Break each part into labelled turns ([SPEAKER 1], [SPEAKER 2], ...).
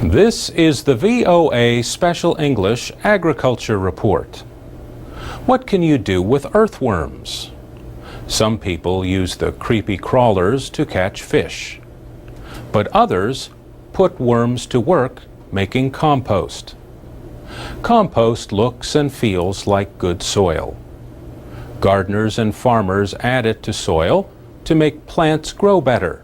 [SPEAKER 1] This is the VOA Special English Agriculture Report. What can you do with earthworms? Some people use the creepy crawlers to catch fish, but others put worms to work making compost. Compost looks and feels like good soil. Gardeners and farmers add it to soil to make plants grow better.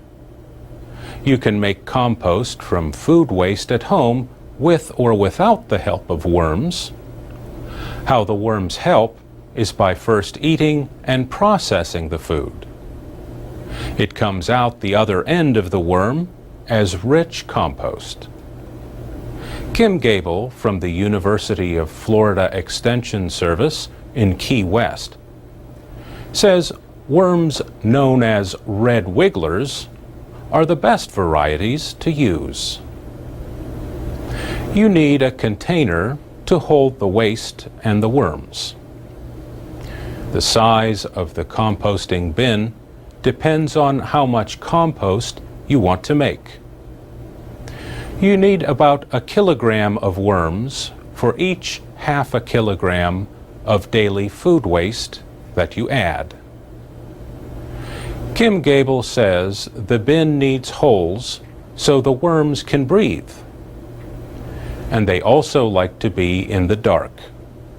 [SPEAKER 1] You can make compost from food waste at home with or without the help of worms. How the worms help is by first eating and processing the food. It comes out the other end of the worm as rich compost. Kim Gable from the University of Florida Extension Service in Key West says worms known as red wigglers are the best varieties to use. You need a container to hold the waste and the worms. The size of the composting bin depends on how much compost you want to make. You need about 1 kilogram of worms for each half a kilogram of daily food waste that you add. Kim Gable says the bin needs holes so the worms can breathe. And they also like to be in the dark,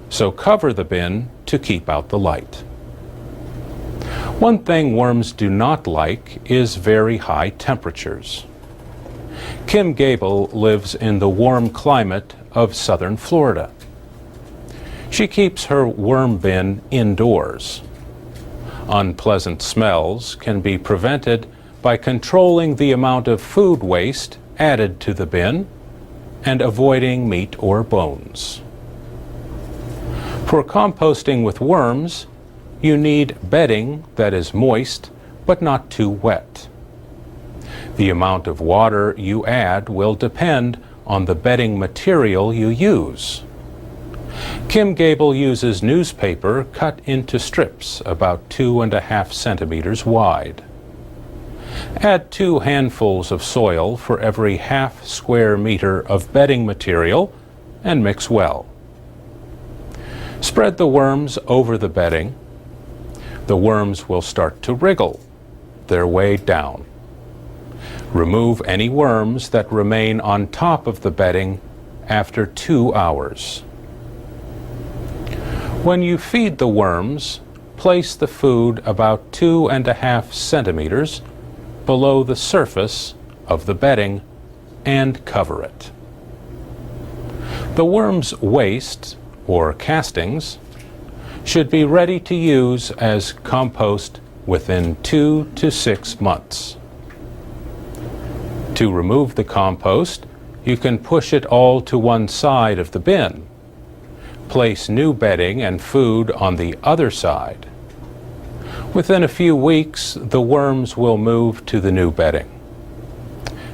[SPEAKER 1] so cover the bin to keep out the light. One thing worms do not like is very high temperatures. Kim Gable lives in the warm climate of southern Florida. She keeps her worm bin indoors. Unpleasant smells can be prevented by controlling the amount of food waste added to the bin and avoiding meat or bones. For composting with worms, you need bedding that is moist but not too wet. The amount of water you add will depend on the bedding material you use. Kim Gable uses newspaper cut into strips about 2.5 centimeters wide. Add 2 handfuls of soil for every half square meter of bedding material and mix well. Spread the worms over the bedding. The worms will start to wriggle their way down. Remove any worms that remain on top of the bedding after 2 hours. When you feed the worms, place the food about 2.5 centimeters below the surface of the bedding and cover it. The worms' waste, or castings, should be ready to use as compost within 2 to 6 months. To remove the compost, you can push it all to one side of the bin. Place new bedding and food on the other side. Within a few weeks, the worms will move to the new bedding.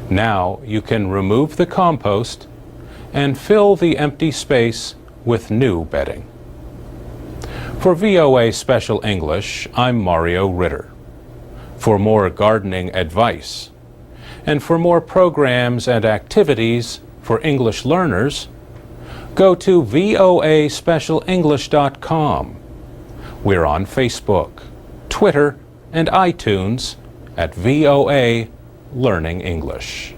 [SPEAKER 1] Now you can remove the compost and fill the empty space with new bedding. For VOA Special English, I'm Mario Ritter. For more gardening advice, and for more programs and activities for English learners, go to voaspecialenglish.com. We're on Facebook, Twitter, and iTunes at VOA Learning English.